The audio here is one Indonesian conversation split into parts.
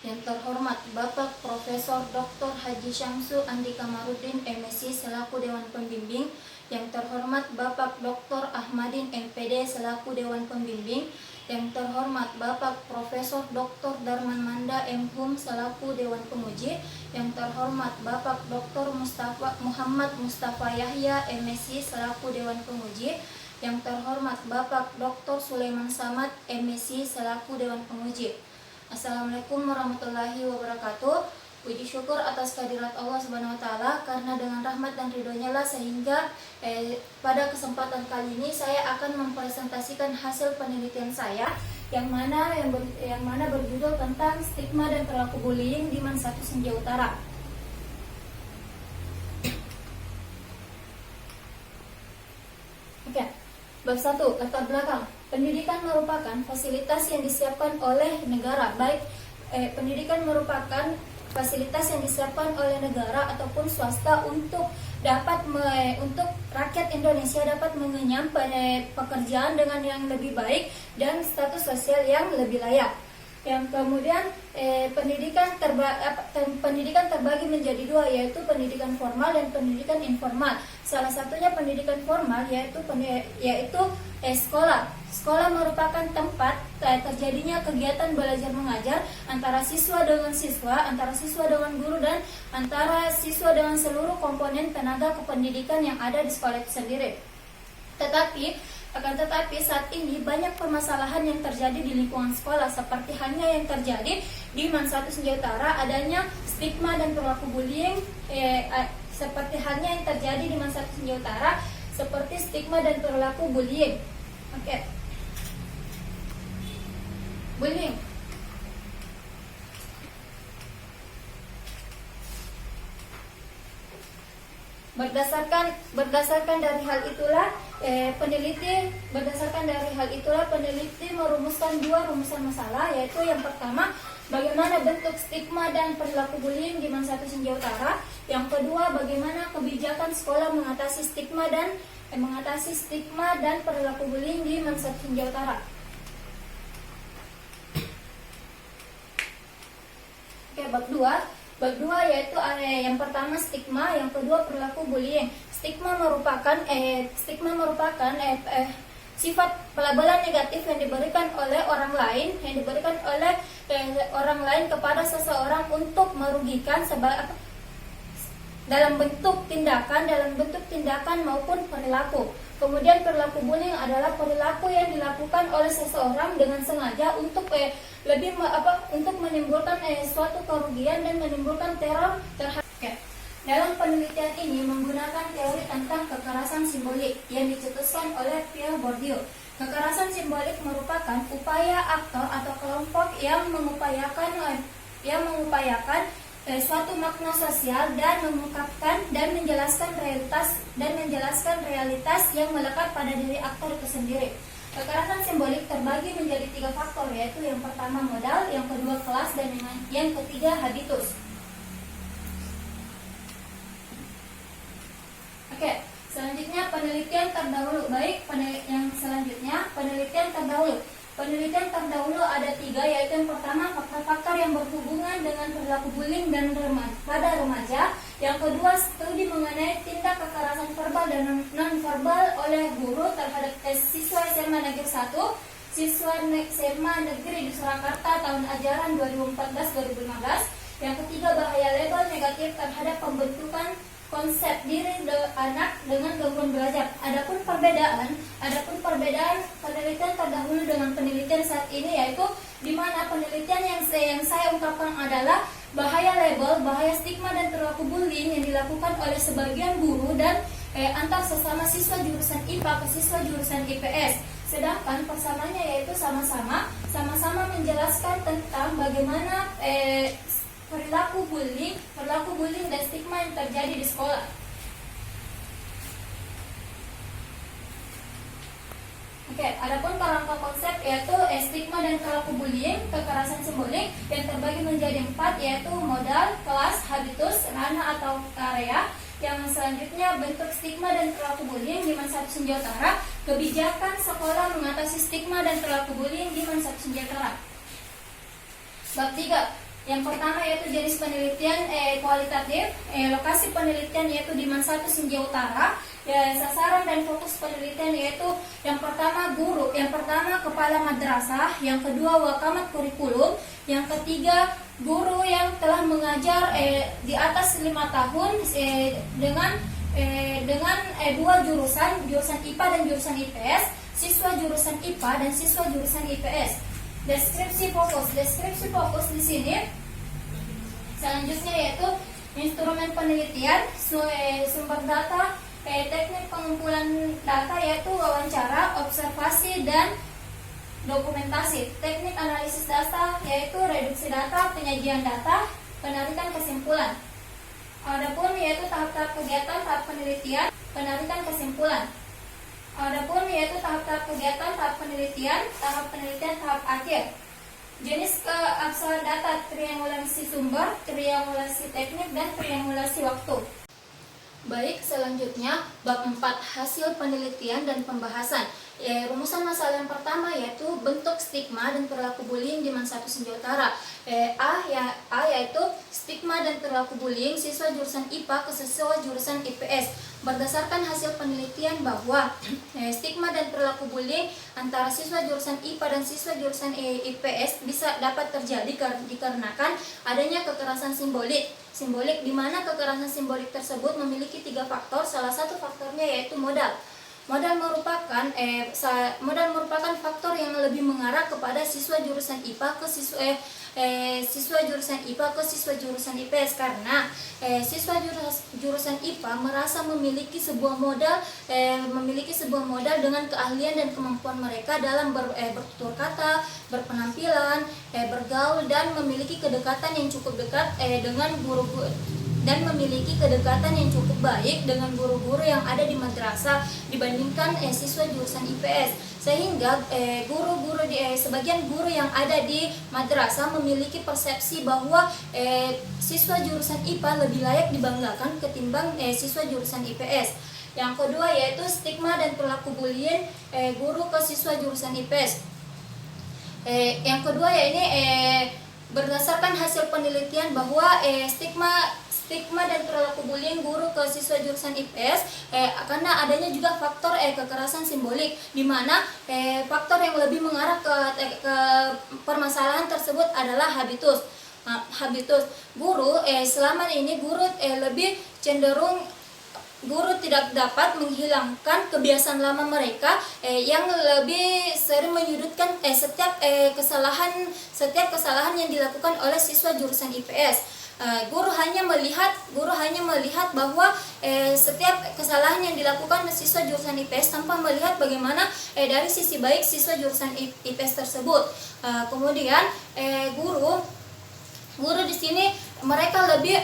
Yang terhormat Bapak Profesor Dr. Haji Syamsu Andi Kamarudin MSc selaku Dewan Pembimbing. Yang terhormat Bapak Dr. Ahmadin MPD selaku Dewan Pembimbing. Yang terhormat Bapak Profesor Dr. Darman Manda MHum selaku Dewan Penguji. Yang terhormat Bapak Dr. Muhammad Mustafa Yahya MSc selaku Dewan Penguji. Yang terhormat Bapak Dr. Sulaiman Samad MSc selaku Dewan Penguji. Assalamualaikum warahmatullahi wabarakatuh. Puji syukur atas kehadirat Allah Subhanahu wa taala, karena dengan rahmat dan ridhonya lah sehingga pada kesempatan kali ini saya akan mempresentasikan hasil penelitian saya yang mana berjudul tentang stigma dan perilaku bullying di MAN 1 Senja Utara. Oke. Bab 1, latar belakang. Pendidikan merupakan fasilitas yang disiapkan oleh negara, pendidikan merupakan fasilitas yang disiapkan oleh negara ataupun swasta untuk untuk rakyat Indonesia dapat mengenyam pekerjaan dengan yang lebih baik dan status sosial yang lebih layak. Yang kemudian pendidikan terbagi menjadi dua, yaitu pendidikan formal dan pendidikan informal. Salah satunya pendidikan formal yaitu sekolah. Sekolah merupakan tempat terjadinya kegiatan belajar mengajar antara siswa dengan siswa, antara siswa dengan guru, dan antara siswa dengan seluruh komponen tenaga kependidikan yang ada di sekolah itu sendiri. Akan tetapi saat ini banyak permasalahan yang terjadi di lingkungan sekolah, seperti halnya yang terjadi di MAN 1 Senja Utara, adanya stigma dan perilaku bullying, seperti halnya yang terjadi di MAN 1 Senja Utara, seperti stigma dan perilaku bullying. Oke. Bullying. Berdasarkan dari hal itulah peneliti merumuskan dua rumusan masalah, yaitu yang pertama, bagaimana bentuk stigma dan perilaku bullying di MAN 1 Senja Utara. Yang kedua, bagaimana kebijakan sekolah mengatasi stigma dan perilaku bullying di MAN 1 Senja Utara. Oke, bab 2 yaitu yang pertama stigma, yang kedua perilaku bullying. Stigma merupakan sifat pelabelan negatif yang diberikan oleh orang lain kepada seseorang untuk merugikan dalam bentuk tindakan maupun perilaku. Kemudian perilaku bullying adalah perilaku yang dilakukan oleh seseorang dengan sengaja untuk untuk menimbulkan suatu kerugian dan menimbulkan teror terhadap. Dalam penelitian ini menggunakan teori tentang kekerasan simbolik yang dicetuskan oleh Pierre Bourdieu. Kekerasan simbolik merupakan upaya aktor atau kelompok yang mengupayakan suatu makna sosial dan mengungkapkan dan menjelaskan realitas yang melekat pada diri aktor itu sendiri. Kekerasan simbolik terbagi menjadi 3 faktor, yaitu yang pertama modal, yang kedua kelas, dan yang ketiga habitus. Oke, selanjutnya penelitian terdahulu. Penelitian terdahulu ada 3, yaitu yang pertama faktor-faktor yang berhubungan dengan perilaku bullying pada remaja. Yang kedua, studi mengenai tindak kekerasan verbal dan non-verbal oleh guru terhadap siswa SMA Negeri 1, siswa SMA Negeri di Surakarta tahun ajaran 2014-2015. Yang ketiga, bahaya label negatif terhadap pembentukan konsep diri anak dengan gangguan belajar. Adapun perbedaan penelitian terdahulu dengan penelitian saat ini, yaitu di mana penelitian yang saya ungkapkan adalah bahaya label, bahaya stigma dan perilaku bullying yang dilakukan oleh sebagian guru dan antar sesama siswa jurusan IPA ke siswa jurusan IPS. Sedangkan persamaannya yaitu sama-sama menjelaskan tentang bagaimana perilaku bullying dan stigma yang terjadi di sekolah. Oke, adapun kerangka konsep yaitu stigma dan perilaku bullying, kekerasan simbolik yang terbagi menjadi 4, yaitu modal, kelas, habitus, ranah atau area. Yang selanjutnya bentuk stigma dan perilaku bullying di MAN 1 Senja Utara, kebijakan sekolah mengatasi stigma dan perilaku bullying di MAN 1 Senja Utara. Bab 3, Yang pertama yaitu jenis penelitian kualitatif, lokasi penelitian yaitu di Mansatu Sinja Utara. Sasaran dan fokus penelitian yaitu yang pertama guru, yang pertama kepala madrasah, yang kedua wakamat kurikulum, yang ketiga guru yang telah mengajar di atas 5 tahun dengan dua jurusan IPA dan jurusan IPS, siswa jurusan IPA dan siswa jurusan IPS. Deskripsi fokus di sini selanjutnya yaitu instrumen penelitian, sumber data, teknik pengumpulan data yaitu wawancara, observasi dan dokumentasi, teknik analisis data yaitu reduksi data, penyajian data, penarikan kesimpulan. Adapun yaitu tahap-tahap kegiatan, tahap penelitian, penarikan kesimpulan. Adapun yaitu tahap-tahap kegiatan, tahap penelitian, tahap akhir. Jenis keabsahan data, triangulasi sumber, triangulasi teknik, dan triangulasi waktu. Baik, selanjutnya bab 4 hasil penelitian dan pembahasan. Rumusan masalah yang pertama yaitu bentuk stigma dan perilaku bullying di Mansatu Sinja Utara. A yaitu stigma dan perilaku bullying siswa jurusan IPA ke siswa jurusan IPS. Berdasarkan hasil penelitian bahwa stigma dan perilaku bullying antara siswa jurusan IPA dan siswa jurusan IPS bisa dapat terjadi dikarenakan adanya kekerasan simbolik di mana kekerasan simbolik tersebut memiliki 3 faktor. Salah satu faktornya yaitu modal. Modal merupakan faktor yang lebih mengarah kepada siswa jurusan IPA ke siswa jurusan IPA ke siswa jurusan IPS karena siswa jurusan IPA merasa memiliki sebuah modal dengan keahlian dan kemampuan mereka dalam bertutur kata, berpenampilan, bergaul dan memiliki kedekatan yang cukup dekat dengan guru-guru dan memiliki kedekatan yang cukup baik dengan guru-guru yang ada di madrasah dibandingkan siswa jurusan IPS, sehingga sebagian guru yang ada di madrasah memiliki persepsi bahwa siswa jurusan IPA lebih layak dibanggakan ketimbang siswa jurusan IPS. Yang kedua yaitu stigma dan perilaku bullying guru ke siswa jurusan IPS. Yang kedua berdasarkan hasil penelitian bahwa stigma dan perilaku bullying guru ke siswa jurusan IPS karena adanya juga faktor kekerasan simbolik di mana faktor yang lebih mengarah ke permasalahan tersebut adalah habitus. Guru selama ini lebih cenderung guru tidak dapat menghilangkan kebiasaan lama mereka yang lebih sering menyudutkan setiap kesalahan yang dilakukan oleh siswa jurusan IPS. Guru hanya melihat bahwa setiap kesalahan yang dilakukan siswa jurusan IPS tanpa melihat bagaimana dari sisi baik siswa jurusan IPS tersebut. Kemudian guru di sini mereka lebih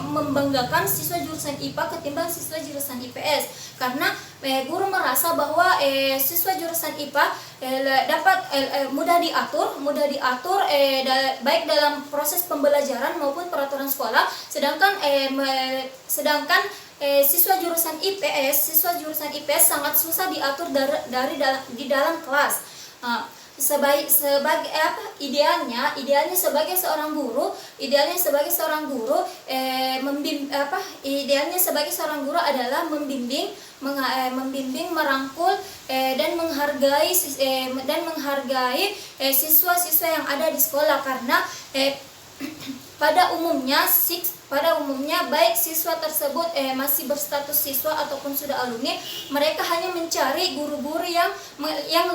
membanggakan siswa jurusan IPA ketimbang siswa jurusan IPS karena guru merasa bahwa siswa jurusan IPA dapat mudah diatur baik dalam proses pembelajaran maupun peraturan sekolah, sedangkan siswa jurusan IPS sangat susah diatur di dalam kelas. Idealnya sebagai seorang guru adalah membimbing, merangkul dan menghargai siswa-siswa yang ada di sekolah karena pada umumnya baik siswa tersebut masih berstatus siswa ataupun sudah alumni, mereka hanya mencari guru-guru yang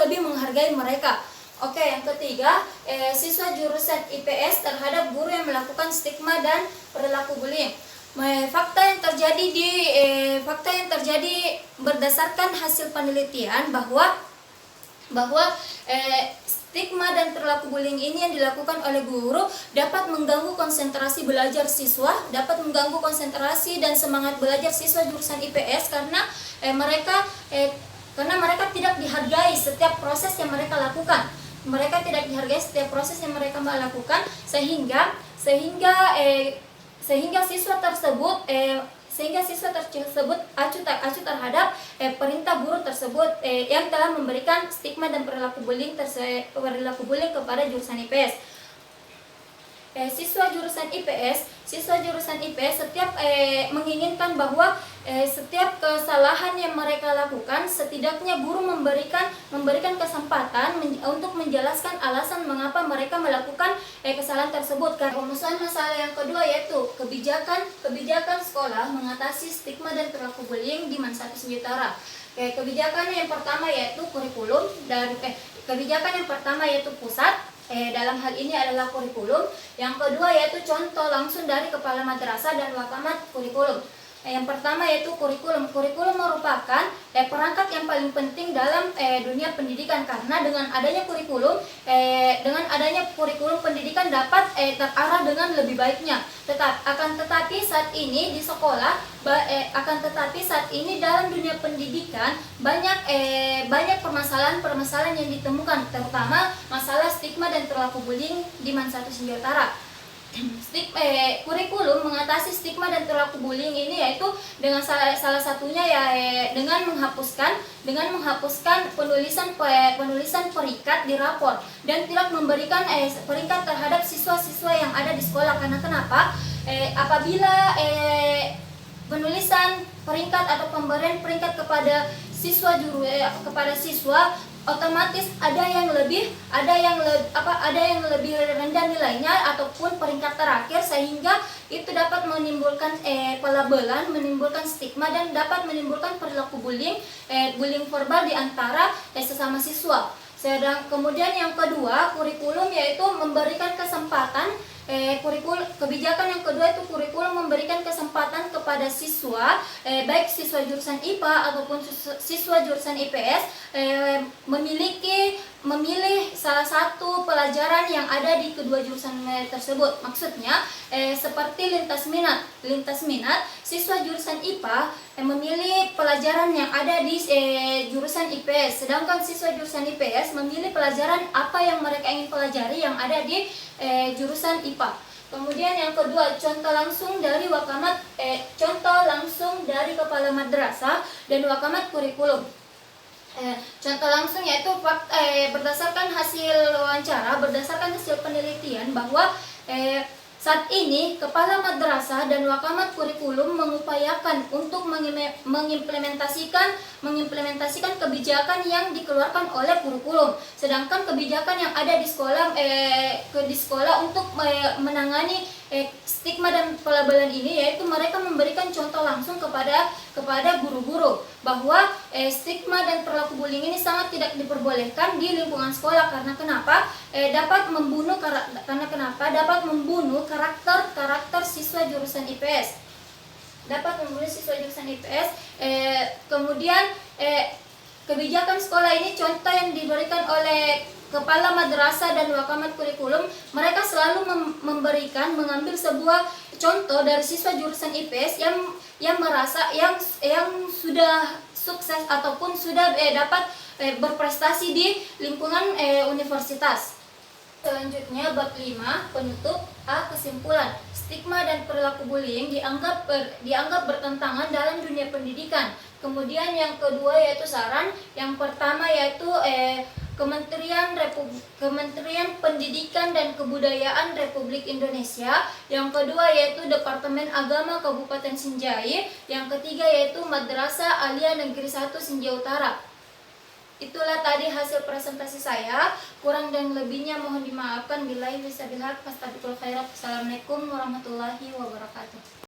lebih menghargai mereka. Oke, yang ketiga, siswa jurusan IPS terhadap guru yang melakukan stigma dan perilaku bullying. Fakta yang terjadi berdasarkan hasil penelitian bahwa stigma dan perilaku bullying ini yang dilakukan oleh guru dapat mengganggu konsentrasi belajar siswa, dapat mengganggu konsentrasi dan semangat belajar siswa jurusan IPS karena mereka tidak dihargai setiap proses yang mereka lakukan. Sehingga siswa sehingga siswa tersebut acuh tak acuh terhadap perintah guru tersebut yang telah memberikan stigma dan perilaku bullying kepada jurusan IPS. Siswa jurusan IPS setiap menginginkan bahwa setiap kesalahan yang mereka lakukan, setidaknya guru memberikan kesempatan untuk menjelaskan alasan mengapa mereka melakukan kesalahan tersebut. Permasalahan masalah yang kedua yaitu kebijakan sekolah mengatasi stigma dan perilaku bullying di Mansatu Senja. Kebijakan yang pertama yaitu kurikulum, dan kebijakan yang pertama yaitu pusat. Dalam hal ini adalah kurikulum. Yang kedua yaitu contoh langsung dari kepala madrasah dan wakamat kurikulum. Yang pertama yaitu kurikulum. Kurikulum merupakan perangkat yang paling penting dalam dunia pendidikan, karena dengan adanya kurikulum pendidikan dapat terarah dengan lebih baiknya. Tetapi saat ini di sekolah dalam dunia pendidikan banyak permasalahan yang ditemukan, terutama masalah stigma dan perilaku bullying di Mansatu Senja Utara. Kurikulum mengatasi stigma dan perilaku bullying ini yaitu dengan salah satunya dengan menghapuskan penulisan peringkat di rapor dan tidak memberikan peringkat terhadap siswa-siswa yang ada di sekolah. Karena kenapa? Apabila penulisan peringkat atau pemberian peringkat kepada siswa otomatis ada yang lebih rendah nilainya ataupun peringkat terakhir, sehingga itu dapat menimbulkan pelabelan, menimbulkan stigma, dan dapat menimbulkan perilaku bullying verbal di antara sesama siswa. Kemudian yang kedua, kurikulum yaitu memberikan kesempatan kebijakan yang kedua itu kurikulum memberikan kesempatan kepada siswa, baik siswa jurusan IPA ataupun siswa jurusan IPS, memilih salah satu pelajaran yang ada di kedua jurusan tersebut. Maksudnya seperti lintas minat, siswa jurusan IPA memilih pelajaran yang ada di jurusan IPS, sedangkan siswa jurusan IPS memilih pelajaran apa yang mereka ingin pelajari yang ada di jurusan IPA. Kemudian yang kedua, contoh langsung dari kepala madrasah dan wakamat kurikulum. Contoh langsung yaitu berdasarkan hasil wawancara, berdasarkan hasil penelitian bahwa saat ini kepala madrasah dan wakamat kurikulum mengupayakan untuk mengimplementasikan kebijakan yang dikeluarkan oleh kurikulum. Sedangkan kebijakan yang ada di sekolah untuk menangani stigma dan pelabelan ini yaitu mereka memberikan contoh langsung kepada guru-guru bahwa stigma dan perilaku bullying ini sangat tidak diperbolehkan di lingkungan sekolah. Karena kenapa? Dapat membunuh karakter siswa jurusan IPS. Kemudian kebijakan sekolah ini contoh yang diberikan oleh kepala madrasah dan wakamat kurikulum, mereka selalu mengambil sebuah contoh dari siswa jurusan IPS yang sudah sukses ataupun sudah dapat berprestasi di lingkungan universitas. Selanjutnya bab 5 penutup. Kesimpulan. Stigma dan perilaku bullying dianggap bertentangan dalam dunia pendidikan. Kemudian yang kedua yaitu saran. Yang pertama yaitu Kementerian Pendidikan dan Kebudayaan Republik Indonesia. Yang kedua yaitu Departemen Agama Kabupaten Sinjai. Yang ketiga yaitu Madrasah Alia Negeri 1 Senja Utara. Itulah tadi hasil presentasi saya. Kurang dan lebihnya mohon dimaafkan. Billahi wabillahi. Assalamualaikum warahmatullahi wabarakatuh.